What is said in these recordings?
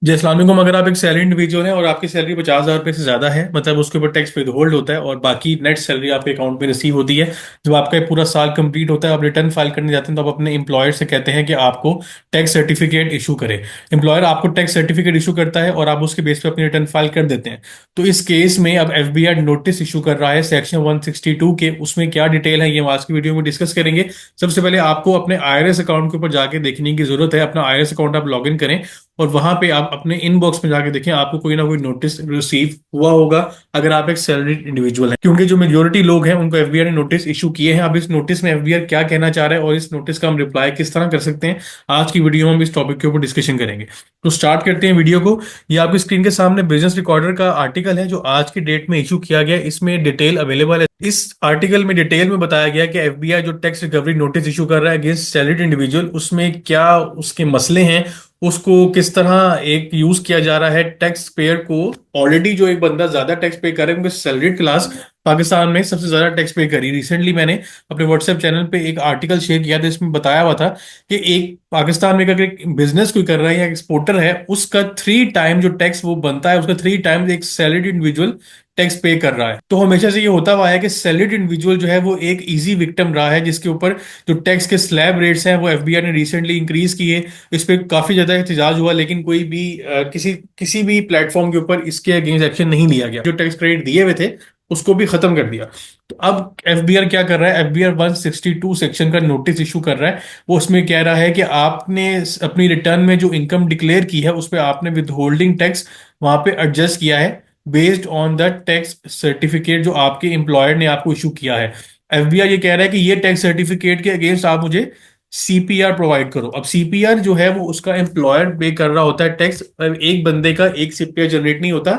जी अस्सलाम वालेकुम। अगर आप एक सैलरी इंडिविजुअल हैं और आपकी सैलरी 50,000 रुपये से ज़्यादा है, मतलब उसके ऊपर टैक्स विद होल्ड होता है और बाकी नेट सैलरी आपके अकाउंट में रिसीव होती है। जब आपका ये पूरा साल कंप्लीट होता है, आप रिटर्न फाइल करने जाते हैं, तो आप अपने एम्प्लॉयर से कहते हैं कि आपको टैक्स सर्टिफिकेट इशू करे। एम्प्लॉयर आपको टैक्स सर्टिफिकेट इशू करता है और आप उसके बेस पे अपनी रिटर्न फाइल कर देते हैं। तो इस केस में अब एफबीआई नोटिस इशू कर रहा है सेक्शन 162 के। उसमें क्या डिटेल है ये हम आज की वीडियो में डिस्कस करेंगे। सबसे पहले आपको अपने आईआरएस अकाउंट के ऊपर जाके देखने की जरूरत है। अपना आईआरएस अकाउंट आप लॉग इन करें और वहां पे आप अपने इनबॉक्स में जाके देखें, आपको कोई ना कोई नोटिस रिसीव हुआ होगा अगर आप एक सैलरीड इंडिविजुअल हैं, क्योंकि जो मेजोरिटी लोग हैं उनको एफबीआई ने नोटिस इशू किए हैं। अब इस नोटिस में एफबीआई क्या कहना चाह रहा है और इस नोटिस का हम रिप्लाई किस तरह कर सकते हैं, आज की वीडियो में हम इस टॉपिक के ऊपर डिस्कशन करेंगे। तो स्टार्ट करते हैं वीडियो को। ये आपकी स्क्रीन के सामने बिजनेस रिकॉर्डर का आर्टिकल है जो आज की डेट में इशू किया गया। इसमें डिटेल अवेलेबल है। इस आर्टिकल में डिटेल में बताया गया कि एफबीआई जो टैक्स रिकवरी नोटिस इशू कर रहा है अगेंस्ट सैलरीड इंडिविजुअल, उसमें क्या उसके मसले हैं, उसको किस तरह एक यूज किया जा रहा है टैक्स पेयर को। ऑलरेडी जो एक बंदा ज्यादा टैक्स पे करे, क्योंकि सैलरीड क्लास पाकिस्तान में सबसे ज्यादा टैक्स पे करी। रिसेंटली मैंने अपने व्हाट्सएप चैनल पे एक आर्टिकल शेयर किया था, इसमें बताया हुआ था कि एक पाकिस्तान में अगर एक बिजनेस कोई कर रहा है या एक्सपोर्टर है, उसका 3 टाइम जो टैक्स वो बनता है, उसका 3 टाइम एक सैलरीड इंडिविजुअल टैक्स पे कर रहा है। तो हमेशा से ये होता हुआ है कि सैलरीड इंडिविजुअल जो है वो एक इजी विक्टिम रहा है, जिसके ऊपर जो टैक्स के स्लैब रेट्स हैं वो एफबीआई ने रिसेंटली इंक्रीज किए। इस पे काफी ज्यादा एहतजाज हुआ, लेकिन कोई भी किसी किसी भी प्लेटफॉर्म के ऊपर इसके अगेंस्ट एक्शन नहीं लिया गया। जो टैक्स क्रेडिट दिए हुए थे उसको भी खत्म कर दिया। तो अब एफबीआर क्या कर रहा है, एफबीआर 162 सेक्शन का नोटिस इशू कर रहा है। वो उसमें कह रहा है कि आपने अपनी रिटर्न में जो इनकम डिक्लेयर की है उस पर आपने विद होल्डिंग टैक्स वहां पे एडजस्ट किया है based on the tax certificate जो आपके एम्प्लॉयर ने आपको इशू किया है। एफबीआई ये कह रहा है कि ये टैक्स सर्टिफिकेट के अगेंस्ट आप मुझे सीपीआर प्रोवाइड करो। अब सीपीआर जो है वो उसका एम्प्लॉयर पे कर रहा होता है टैक्स। एक बंदे का एक सीपीआर जनरेट नहीं होता।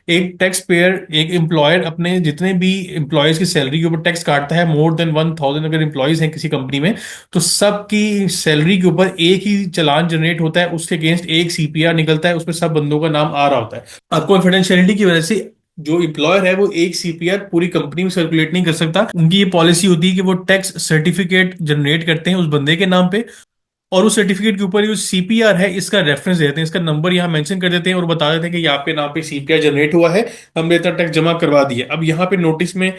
एक टैक्स पेयर, एक एम्प्लॉयर अपने जितने भी एम्प्लॉयज की सैलरी के ऊपर टैक्स काटता है, मोर देन 1,000 अगर एम्प्लॉयज हैं किसी कंपनी में, तो सबकी सैलरी के ऊपर एक ही चालान जनरेट होता है, उसके अगेंस्ट एक सीपीआर निकलता है, उसमें सब बंदों का नाम आ रहा होता है। अब कॉन्फिडेंशियलिटी की वजह से जो एम्प्लॉयर है वो एक सीपीआर पूरी कंपनी में सर्कुलेट नहीं कर सकता। उनकी ये पॉलिसी होती है कि वो टैक्स सर्टिफिकेट जनरेट करते हैं उस बंदे के नाम पे, और उस सर्टिफिकेट के ऊपर जो सीपीआर है इसका रेफरेंस देते हैं, इसका नंबर यहाँ मेंशन कर देते हैं और बता देते हैं कि ये आपके नाम पे सीपीआर जनरेट हुआ है, हमने इतना टैक्स जमा करवा दिया। अब यहाँ पे नोटिस में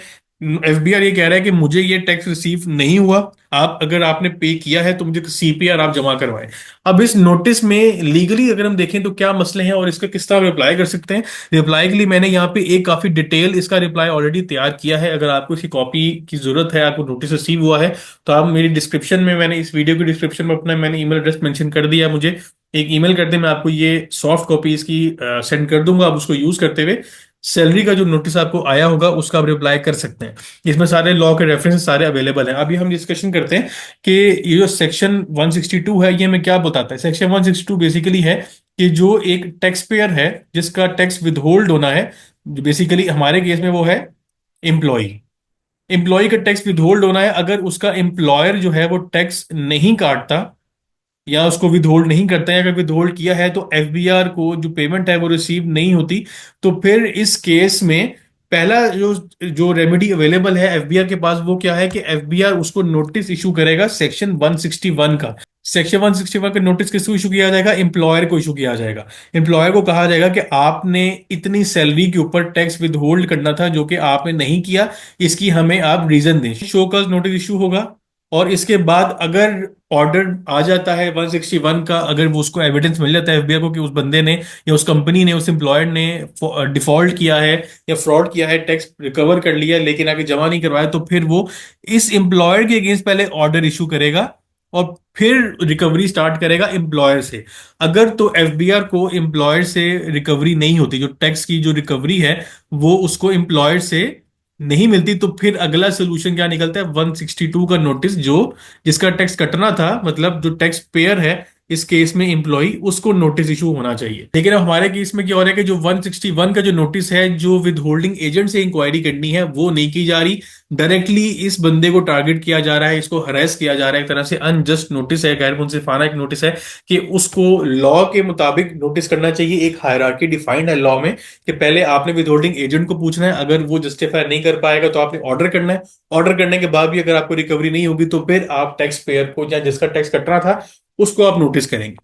एफबीआर ये कह रहा है कि मुझे ये टैक्स रिसीव नहीं हुआ, आप अगर आपने पे किया है तो मुझे सीपीआर आप जमा करवाएं। अब इस नोटिस में लीगली अगर हम देखें तो क्या मसले हैं और इसका किस तरह रिप्लाई कर सकते हैं। रिप्लाई के लिए मैंने यहाँ पे एक काफी डिटेल इसका रिप्लाई ऑलरेडी तैयार किया है। अगर आपको इसकी कॉपी की जरूरत है, आपको नोटिस रिसीव हुआ है, तो आप मेरी डिस्क्रिप्शन में, मैंने इस वीडियो की डिस्क्रिप्शन में अपना मैंने ईमेल एड्रेस मेंशन कर दिया। मुझे एक ईमेल कर दे, मैं आपको ये सॉफ्ट कॉपी इसकी सेंड कर दूंगा। आप उसको यूज करते हुए सैलरी का जो नोटिस आपको आया होगा उसका आप रिप्लाई कर सकते हैं। इसमें सारे लॉ के रेफरेंस सारे अवेलेबल हैं। अभी हम डिस्कशन करते हैं कि ये जो सेक्शन 162 है ये हमें क्या बताता है। सेक्शन 162 बेसिकली है कि जो एक टैक्स पेयर है जिसका टैक्स विदहोल्ड होना है, बेसिकली हमारे केस में वो है एम्प्लॉय। एम्प्लॉय का टैक्स विदहोल्ड होना है। अगर उसका एम्प्लॉयर जो है वो टैक्स नहीं काटता या उसको विदहोल्ड नहीं करता है, अगर विदहोल्ड किया है तो एफबीआर को जो पेमेंट है वो रिसीव नहीं होती, तो फिर इस केस में पहला जो जो रेमेडी अवेलेबल है एफबीआर के पास वो क्या है कि एफबीआर उसको नोटिस इशू करेगा सेक्शन 161 का। सेक्शन 161 का नोटिस किसको इशू किया जाएगा, एम्प्लॉयर को इशू किया जाएगा। एम्प्लॉयर को कहा जाएगा कि आपने इतनी सैलरी के ऊपर टैक्स विद होल्ड करना था जो कि आपने नहीं किया, इसकी हमें आप रीजन दें। शो कॉज नोटिस इशू होगा और इसके बाद अगर ऑर्डर आ जाता है 161 का, अगर वो उसको एविडेंस मिल जाता है एफबीआई को कि उस बंदे ने या उस कंपनी ने, उस एम्प्लॉयर ने डिफॉल्ट किया है या फ्रॉड किया है, टैक्स रिकवर कर लिया लेकिन आगे जमा नहीं करवाया, तो फिर वो इस एम्प्लॉयर के अगेंस्ट पहले ऑर्डर इशू करेगा और फिर रिकवरी स्टार्ट करेगा एम्प्लॉयर से। अगर तो एफबीआर को एम्प्लॉयर से रिकवरी नहीं होती, जो टैक्स की जो रिकवरी है वो उसको एम्प्लॉयर से नहीं मिलती, तो फिर अगला सोल्यूशन क्या निकलता है, 162 का नोटिस, जो जिसका टैक्स कटना था, मतलब जो टैक्स पेयर है इस केस में एम्प्लॉय, उसको नोटिस इशू होना चाहिए। लेकिन अब हमारे केस में क्या हो रहा है कि जो 161 का जो नोटिस है जो विद होल्डिंग एजेंट से इंक्वायरी करनी है वो नहीं की जा रही। डायरेक्टली इस बंदे को टारगेट किया जा रहा है, इसको हरेस किया जा रहा है। एक तरह से अनजस्ट नोटिस है, गैर मुंसिफाना एक नोटिस है कि उसको लॉ के मुताबिक नोटिस करना चाहिए। एक हायरार्की डिफाइंड है लॉ में कि पहले आपने विद होल्डिंग एजेंट को पूछना है, अगर वो जस्टिफाई नहीं कर पाएगा तो आपने ऑर्डर करना है। ऑर्डर करने के बाद भी अगर आपको रिकवरी नहीं होगी तो फिर आप टैक्स पेयर को या जिसका टैक्स कटना था उसको आप नोटिस करेंगे।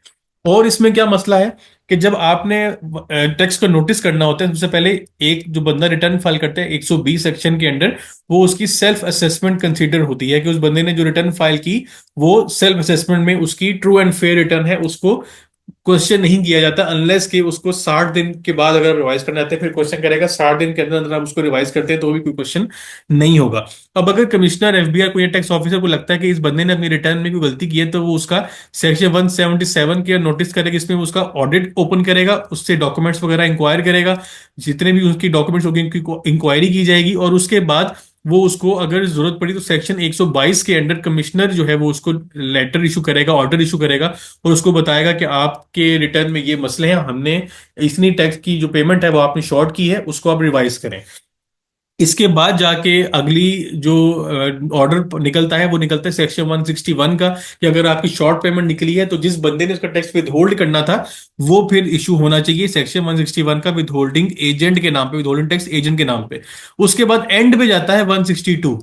और इसमें क्या मसला है कि जब आपने टैक्स का नोटिस करना होता है, सबसे पहले एक जो बंदा रिटर्न फाइल करता है 120 सेक्शन के अंडर, वो उसकी सेल्फ असेसमेंट कंसीडर होती है कि उस बंदे ने जो रिटर्न फाइल की वो सेल्फ असेसमेंट में उसकी ट्रू एंड फेयर रिटर्न है, उसको क्वेश्चन नहीं किया जाता अनलेस कि उसको 60 दिन के बाद अगर रिवाइज करना चाहते हैं फिर क्वेश्चन करेगा। 60 दिन के अंदर अंदर आप उसको रिवाइज करते हैं तो भी कोई क्वेश्चन नहीं होगा। अब अगर कमिश्नर एफबीआई को या टैक्स ऑफिसर को लगता है कि इस बंदे ने अपनी रिटर्न में कोई गलती की है, तो वो उसका सेक्शन 177 के नोटिस करेगा, इसमें वो उसका ऑडिट ओपन करेगा, उससे डॉक्यूमेंट्स वगैरह इंक्वायर करेगा, जितने भी उसकी डॉक्यूमेंट्स होगी उनकी इंक्वायरी की जाएगी, और उसके बाद वो उसको अगर जरूरत पड़ी तो सेक्शन 122 के अंडर कमिश्नर जो है वो उसको लेटर इशू करेगा, ऑर्डर इशू करेगा, और उसको बताएगा कि आपके रिटर्न में ये मसले हैं, हमने इतनी टैक्स की जो पेमेंट है वो आपने शॉर्ट की है, उसको आप रिवाइज करें। इसके बाद जाके अगली जो ऑर्डर निकलता है वो निकलता है सेक्शन 161 का, कि अगर आपकी शॉर्ट पेमेंट निकली है तो जिस बंदे ने उसका टैक्स विद होल्ड करना था वो फिर इशू होना चाहिए सेक्शन 161 का विद होल्डिंग एजेंट के नाम पे, विद होल्डिंग टैक्स एजेंट के नाम पे। उसके बाद एंड पे जाता है 162।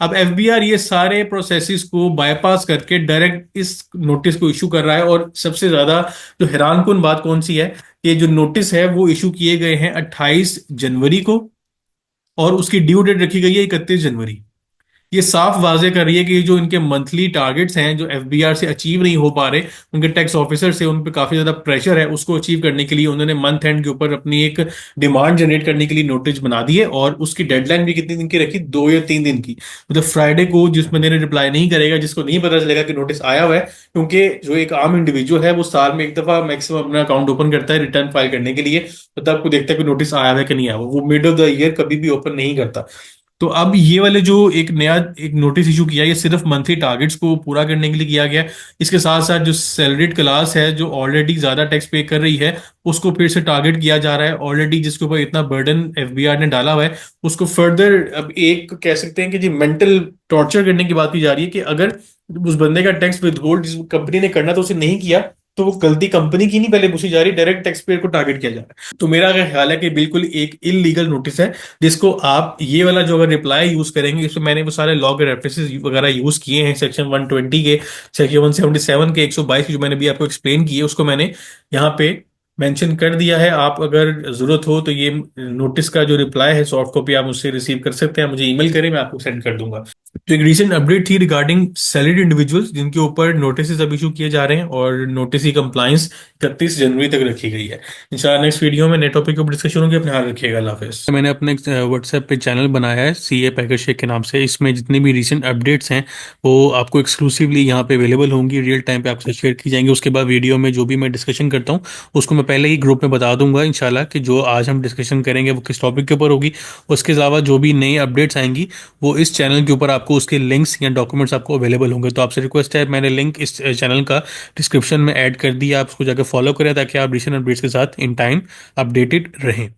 अब एफबीआर ये सारे प्रोसेसेस को बाईपास करके डायरेक्ट इस नोटिस को इशू कर रहा है। और सबसे ज्यादा जो हैरानकुन बात कौन सी है, कि जो नोटिस है वो इशू किए गए हैं 28 जनवरी को, और उसकी ड्यू डेट रखी गई है 31 जनवरी। ये साफ वाजे कर रही है कि जो इनके मंथली टारगेट्स हैं जो एफबीआर से अचीव नहीं हो पा रहे, उनके टैक्स ऑफिसर से उन पे काफी ज्यादा प्रेशर है, उसको अचीव करने के लिए उन्होंने मंथ एंड के ऊपर अपनी एक डिमांड जनरेट करने के लिए नोटिस बना दी है। और उसकी डेडलाइन भी कितने दिन की रखी, 2 या 3 दिन की। मतलब फ्राइडे को जिस बंदे ने रिप्लाई नहीं करेगा, जिसको नहीं पता चलेगा कि नोटिस आया हुआ है, क्योंकि जो एक आम इंडिविजुअल है वो साल में एक दफा मैक्सिमम अपना अकाउंट ओपन करता है रिटर्न फाइल करने के लिए, तो तब आपको देखता है कि नोटिस आया हुआ है कि नहीं आया हुआ, वो मिड ऑफ द ईयर कभी भी ओपन नहीं करता। तो अब ये वाले जो एक नया एक नोटिस इशू किया है, ये सिर्फ मंथली टारगेट्स को पूरा करने के लिए किया गया है। इसके साथ साथ जो सैलरीड क्लास है जो ऑलरेडी ज्यादा टैक्स पे कर रही है, उसको फिर से टारगेट किया जा रहा है। ऑलरेडी जिसके ऊपर इतना बर्डन एफबीआर ने डाला हुआ है, उसको फर्दर अब एक कह सकते हैं कि जी मेंटल टॉर्चर करने की बात की जा रही है, कि अगर उस बंदे का टैक्स विद होल्ड जिस कंपनी ने करना था उसे नहीं किया, तो वो गलती कंपनी की नहीं पहले पूछी जा रही, डायरेक्ट टैक्स पेयर को टारगेट किया जा रहा है। तो मेरा अगर ख्याल है कि बिल्कुल एक इलीगल नोटिस है, जिसको आप ये वाला जो अगर रिप्लाई यूज करेंगे, इसमें मैंने वो सारे लॉ के रेफरेंसेस वगैरह यूज किए हैं, सेक्शन 120 के, सेक्शन 177 के, 122 की जो मैंने भी आपको एक्सप्लेन की है, उसको मैंने यहाँ पे मेंशन कर दिया है। आप अगर जरूरत हो तो ये नोटिस का जो रिप्लाई है सॉफ्ट कॉपी आप मुझसे रिसीव कर सकते हैं, मुझे ईमेल करें, मैं आपको सेंड कर दूंगा। तो एक रिसेंट अपडेट थी रिगार्डिंग सैलरीड इंडिविजुअल्स जिनके ऊपर नोटिस अब इशू किए जा रहे हैं, और नोटिस की कंप्लाइंस 31 जनवरी तक रखी गई है। इंशाल्लाह नेक्स्ट वीडियो में नए टॉपिक के ऊपर डिस्कशन होगी। अपने ख्याल रखिएगा। अल्लाह हाफिज़। मैंने अपने व्हाट्सएप पे चैनल बनाया है सीए पैकेज शेख के नाम से। इसमें जितने भी रिसेंट अपडेट्स हैं वो आपको एक्सक्लूसिवली यहाँ पे अवेलेबल होंगी, रियल टाइम पे आपसे शेयर की जाएंगी। उसके बाद वीडियो में जो भी मैं डिस्कशन करता हूँ उसको मैं पहले ही ग्रुप में बता दूंगा इंशाल्लाह, कि जो आज हम डिस्कशन करेंगे वो किस टॉपिक के ऊपर होगी। उसके अलावा जो भी नई अपडेट्स आएंगी वो इस चैनल के ऊपर आपको उसके लिंक्स या डॉक्यूमेंट्स आपको अवेलेबल होंगे। तो आपसे रिक्वेस्ट है, मैंने लिंक इस चैनल का डिस्क्रिप्शन में ऐड कर दिया, आप उसको जाकर फॉलो करें ताकि आप रिसेंट अपडेट्स के साथ इन टाइम अपडेटेड रहें।